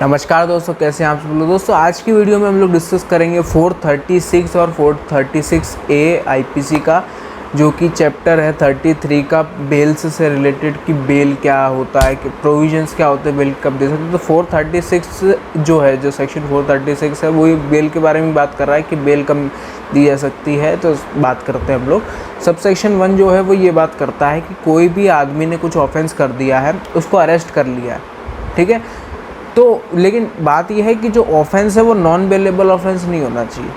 नमस्कार दोस्तों, कैसे हैं आप सब लोग। दोस्तों आज की वीडियो में हम लोग डिस्कस करेंगे 436 और 436A आईपीसी का, जो कि चैप्टर है 33 का बेल्स से रिलेटेड कि बेल क्या होता है, कि प्रोविजंस क्या होते हैं, बेल कब दे सकते हैं। तो 436 जो है, जो सेक्शन 436 है, वो बेल के बारे में बात कर रहा है कि बेल कब दी जा सकती है। तो बात करते हैं हम लोग। सब सेक्शन 1 जो है वो ये बात करता है कि कोई भी आदमी ने कुछ ऑफेंस कर दिया है, उसको अरेस्ट कर लिया है, ठीक है। तो लेकिन बात यह है कि जो ऑफेंस है वो नॉन बेलेबल ऑफेंस नहीं होना चाहिए।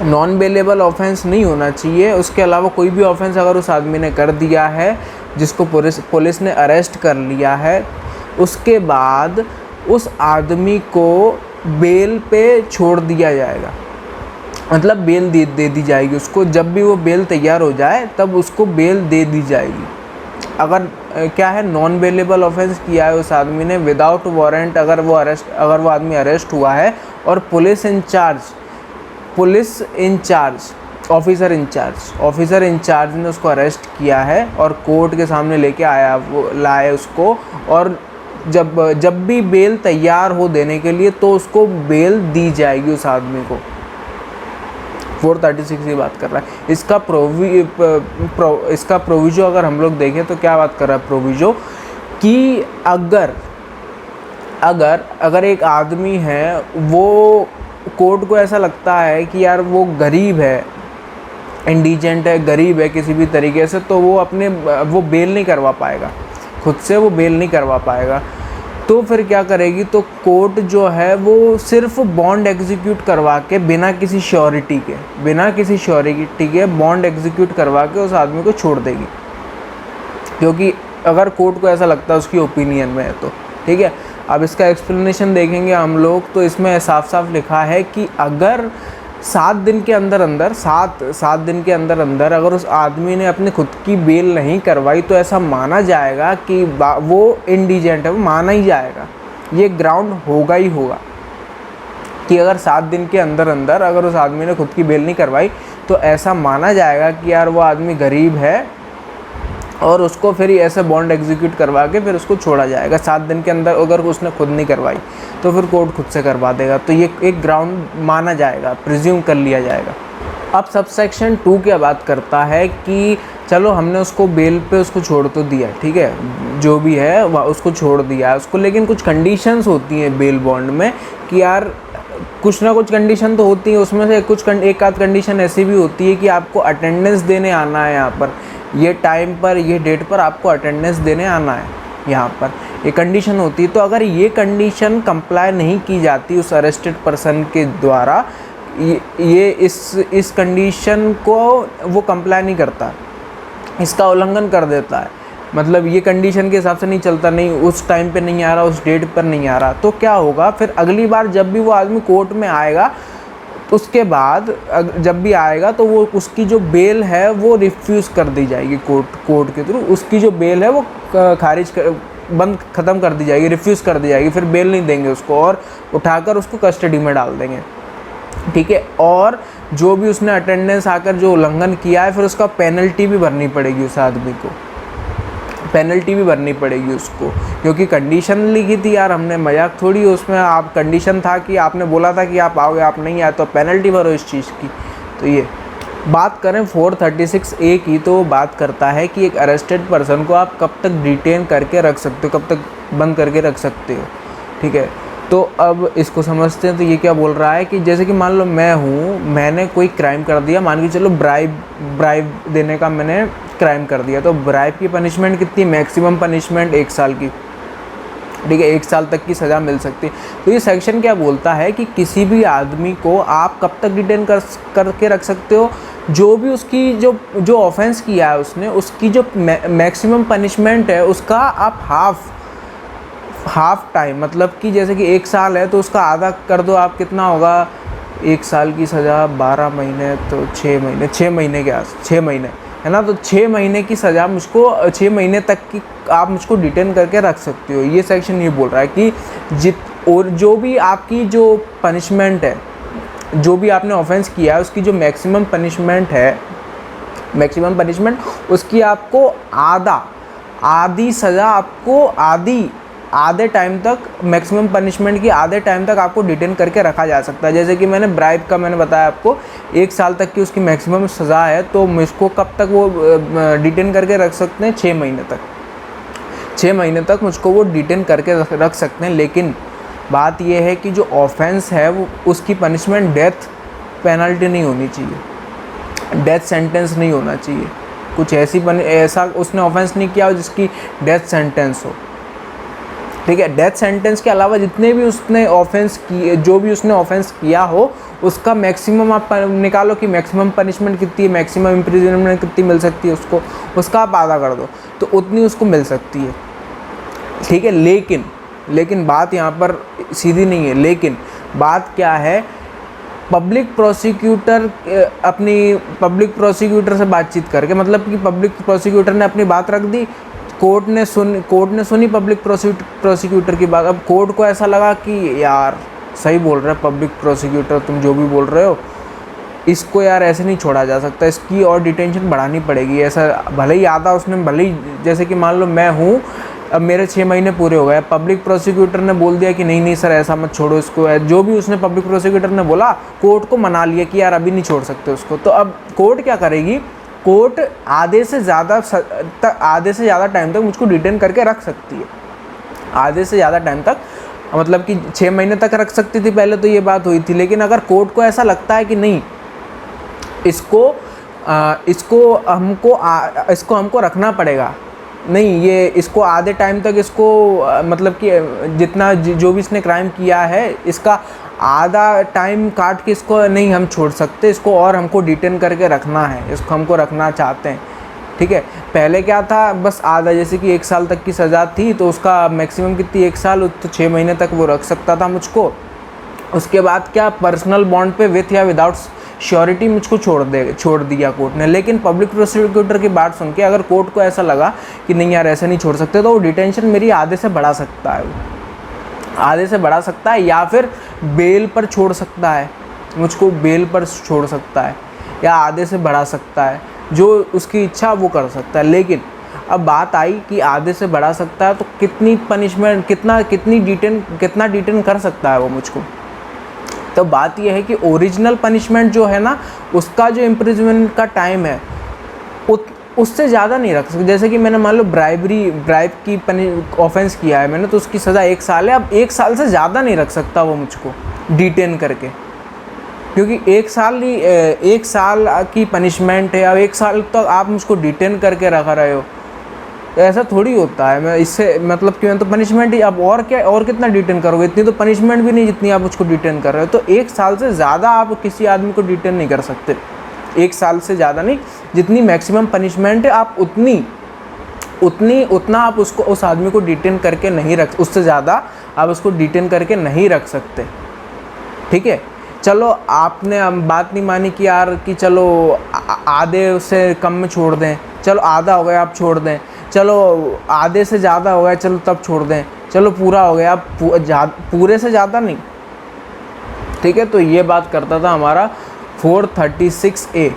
नॉन बेलेबल ऑफेंस नहीं होना चाहिए। उसके अलावा कोई भी ऑफेंस अगर उस आदमी ने कर दिया है, जिसको पुलिस ने अरेस्ट कर लिया है, उसके बाद उस आदमी को बेल पे छोड़ दिया जाएगा। मतलब बेल दे दी जाएगी उसको। जब भी वो बेल तैयार हो जाए तब उसको बेल दे दी जाएगी। अगर क्या है, नॉन बेलेबल ऑफेंस किया है उस आदमी ने विदाउट वारंट, अगर वो आदमी अरेस्ट हुआ है और पुलिस ऑफिसर इंचार्ज ने उसको अरेस्ट किया है और कोर्ट के सामने लेके आया, वो लाए उसको, और जब भी बेल तैयार हो देने के लिए तो उसको बेल दी जाएगी उस आदमी को। 436 की बात कर रहा है। इसका प्रोविजो अगर हम लोग देखें तो क्या बात कर रहा है प्रोविजो, कि अगर एक आदमी है, वो कोर्ट को ऐसा लगता है कि यार वो गरीब है, इंडिजेंट है, गरीब है किसी भी तरीके से, तो वो बेल नहीं करवा पाएगा, खुद से वो बेल नहीं करवा पाएगा। तो फिर क्या करेगी, तो कोर्ट जो है वो सिर्फ बॉन्ड एग्जीक्यूट करवा के बिना किसी श्योरिटी के बॉन्ड एग्जीक्यूट करवा के उस आदमी को छोड़ देगी, क्योंकि अगर कोर्ट को ऐसा लगता है उसकी ओपिनियन में है तो, ठीक है। अब इसका एक्सप्लेनेशन देखेंगे हम लोग, तो इसमें साफ साफ लिखा है कि अगर 7 दिन के अंदर अगर उस आदमी ने अपनी खुद की बेल नहीं करवाई तो ऐसा माना जाएगा कि वो इंडिजेंट है, वो माना ही जाएगा। ये ग्राउंड होगा ही होगा कि अगर 7 दिन के अंदर अगर उस आदमी ने खुद की बेल नहीं करवाई तो ऐसा माना जाएगा कि यार वो आदमी गरीब है, और उसको फिर ऐसे बॉन्ड एग्जीक्यूट करवा के फिर उसको छोड़ा जाएगा। 7 दिन के अंदर अगर उसने खुद नहीं करवाई तो फिर कोर्ट खुद से करवा देगा। तो ये एक ग्राउंड माना जाएगा, प्रिज्यूम कर लिया जाएगा। अब सब सेक्शन 2 क्या बात करता है कि चलो हमने उसको बेल पे उसको छोड़ तो दिया, ठीक है, जो भी है उसको छोड़ दिया उसको, लेकिन कुछ कंडीशंस होती हैं बेल बॉन्ड में कि यार कुछ ना कुछ कंडीशन तो होती है। उसमें से एक आध कंडीशन ऐसी भी होती है कि आपको अटेंडेंस देने आना है, यहाँ पर ये टाइम पर ये डेट पर आपको अटेंडेंस देने आना है, यहाँ पर ये कंडीशन होती है। तो अगर ये कंडीशन कंप्लाई नहीं की जाती उस अरेस्टेड पर्सन के द्वारा, ये इस कंडीशन को वो कंप्लाई नहीं करता, इसका उल्लंघन कर देता है, मतलब ये कंडीशन के हिसाब से नहीं चलता, नहीं उस टाइम पे नहीं आ रहा, उस डेट पर नहीं आ रहा, तो क्या होगा, फिर अगली बार जब भी वो आदमी कोर्ट में आएगा, उसके बाद जब भी आएगा तो वो उसकी जो बेल है वो रिफ्यूज़ कर दी जाएगी कोर्ट के थ्रू। उसकी जो बेल है वो ख़त्म कर दी जाएगी, रिफ्यूज़ कर दी जाएगी, फिर बेल नहीं देंगे उसको और उठाकर उसको कस्टडी में डाल देंगे, ठीक है। और जो भी उसने अटेंडेंस आकर जो उल्लंघन किया है, फिर उसका पेनल्टी भी भरनी पड़ेगी उस आदमी को, पेनल्टी भी भरनी पड़ेगी उसको, क्योंकि कंडीशन लिखी थी यार, हमने मजाक थोड़ी, उसमें आप कंडीशन था कि आपने बोला था कि आप आओगे, आप नहीं आए तो पेनल्टी भरो इस चीज़ की। तो ये बात करें 436A की, तो बात करता है कि एक अरेस्टेड पर्सन को आप कब तक डिटेन करके रख सकते हो, कब तक बंद करके रख सकते हो, ठीक है। तो अब इसको समझते हैं। तो ये क्या बोल रहा है कि जैसे कि मान लो मैंने कोई क्राइम कर दिया, मान के चलो ब्राइब देने का मैंने क्राइम कर दिया, तो ब्राइब की पनिशमेंट कितनी, मैक्सिमम पनिशमेंट 1 साल की, ठीक है, 1 साल तक की सज़ा मिल सकती है। तो ये सेक्शन क्या बोलता है कि किसी भी आदमी को आप कब तक डिटेन करके रख सकते हो, जो भी उसकी जो ऑफेंस किया है उसने, उसकी जो मैक्सिमम पनिशमेंट है उसका आप हाफ टाइम, मतलब कि जैसे कि 1 साल है तो उसका आधा कर दो आप, कितना होगा, 1 साल की सज़ा 12 महीने तो 6 महीने के 6 महीने है ना, तो 6 महीने की सज़ा मुझको 6 महीने तक की आप मुझको डिटेन करके रख सकते हो। ये सेक्शन ये बोल रहा है कि और जो भी आपकी जो पनिशमेंट है, जो भी आपने ऑफेंस किया है, उसकी जो मैक्सिमम पनिशमेंट उसकी आपको आधी सज़ा आपको आधे टाइम तक, मैक्सिमम पनिशमेंट की आधे टाइम तक आपको डिटेन करके रखा जा सकता है। जैसे कि मैंने ब्राइब का मैंने बताया आपको 1 साल तक की उसकी मैक्सिमम सज़ा है, तो मुझको कब तक वो डिटेन करके रख सकते हैं? 6 महीने तक। 6 महीने तक मुझको वो डिटेन करके रख सकते हैं। लेकिन बात ये है कि जो ऑफेंस है वो उसकी पनिशमेंट डेथ पेनल्टी नहीं होनी चाहिए, डेथ सेंटेंस नहीं होना चाहिए। कुछ ऐसा उसने ऑफेंस नहीं किया हो जिसकी डेथ सेंटेंस हो, ठीक है। डेथ सेंटेंस के अलावा जितने भी उसने ऑफेंस किए, जो भी उसने ऑफेंस किया हो, उसका मैक्सिमम आप निकालो कि मैक्सिमम पनिशमेंट कितनी है, मैक्सिमम इम्प्रिजनमेंट कितनी मिल सकती है उसको, उसका आप आधा कर दो तो उतनी उसको मिल सकती है, ठीक है। लेकिन बात यहाँ पर सीधी नहीं है। लेकिन बात क्या है, पब्लिक प्रोसिक्यूटर अपनी पब्लिक प्रोसिक्यूटर से बातचीत करके, मतलब कि पब्लिक प्रोसिक्यूटर ने अपनी बात रख दी, कोर्ट ने सुनी पब्लिक प्रोसिक्यूटर की बात। अब कोर्ट को ऐसा लगा कि यार सही बोल रहा है पब्लिक प्रोसिक्यूटर, तुम जो भी बोल रहे हो, इसको यार ऐसे नहीं छोड़ा जा सकता, इसकी और डिटेंशन बढ़ानी पड़ेगी। ऐसा भले ही आधा उसने, भले ही जैसे कि मान लो मैं हूँ, अब मेरे 6 महीने पूरे हो गए, पब्लिक प्रोसिक्यूटर ने बोल दिया कि नहीं सर ऐसा मत छोड़ो इसको, जो भी उसने पब्लिक प्रोसिक्यूटर ने बोला, कोर्ट को मना लिया कि यार अभी नहीं छोड़ सकते उसको। तो अब कोर्ट क्या करेगी, कोर्ट आधे से ज़्यादा टाइम तक मुझको डिटेन करके रख सकती है। आधे से ज़्यादा टाइम तक, मतलब कि 6 महीने तक रख सकती थी पहले, तो ये बात हुई थी। लेकिन अगर कोर्ट को ऐसा लगता है कि नहीं, इसको हमको रखना पड़ेगा, नहीं ये इसको आधे टाइम तक इसको मतलब कि जितना जो भी इसने क्राइम किया है, इसका आधा टाइम काट के इसको नहीं हम छोड़ सकते, इसको और हमको डिटेन करके रखना है, इसको हमको रखना चाहते हैं, ठीक है। पहले क्या था, बस आधा, जैसे कि 1 साल तक की सज़ा थी तो उसका मैक्सिमम कितनी, 1 साल, तो 6 महीने तक वो रख सकता था मुझको। उसके बाद क्या, पर्सनल बॉन्ड पे विथ या विदाउट श्योरिटी मुझको छोड़ दिया कोर्ट ने। लेकिन पब्लिक प्रोसिक्यूटर की बात सुन के अगर कोर्ट को ऐसा लगा कि नहीं यार ऐसे नहीं छोड़ सकते, तो वो डिटेंशन मेरी आधे से बढ़ा सकता है, आधे से बढ़ा सकता है, या फिर बेल पर छोड़ सकता है, मुझको बेल पर छोड़ सकता है, या आधे से बढ़ा सकता है, जो उसकी इच्छा वो कर सकता है। लेकिन अब बात आई कि आधे से बढ़ा सकता है तो कितनी पनिशमेंट, कितना डिटेन कर सकता है वो मुझको। तो बात यह है कि ओरिजिनल पनिशमेंट जो है ना, उसका जो इम्प्रिजनमेंट का टाइम है उससे ज़्यादा नहीं रख सकते। जैसे कि मैंने मान लो ब्राइब की ऑफेंस किया है मैंने, तो उसकी सज़ा 1 साल है। अब 1 साल से ज़्यादा नहीं रख सकता वो मुझको डिटेन करके, क्योंकि 1 साल की पनिशमेंट है। अब 1 साल तक आप मुझको डिटेन करके रख रहे हो, तो ऐसा थोड़ी होता है। मैं इससे मतलब कि मैं तो पनिशमेंट ही, अब और क्या, और कितना डिटेन करोगे, इतनी तो पनिशमेंट भी नहीं जितनी आप उसको डिटेन कर रहे हो। तो 1 साल से ज़्यादा आप किसी आदमी को डिटेन नहीं कर सकते, 1 साल से ज़्यादा नहीं, जितनी मैक्सिमम पनिशमेंट है आप उतना आप उसको, उस आदमी को डिटेन करके नहीं रख, उससे ज़्यादा आप उसको डिटेन करके नहीं रख सकते, ठीक है। चलो आपने बात नहीं मानी कि यार कि चलो आधे से कम में छोड़ दें, चलो आधा हो गया आप छोड़ दें, चलो आधे से ज़्यादा हो गया चलो तब छोड़ दें, चलो पूरा हो गया, पूरे से ज़्यादा नहीं, ठीक है। तो ये बात करता था हमारा 436A।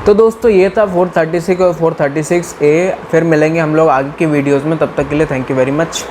तो दोस्तों ये था 436 और 436A। फिर मिलेंगे हम लोग आगे की वीडियोज़ में, तब तक के लिए थैंक यू वेरी मच।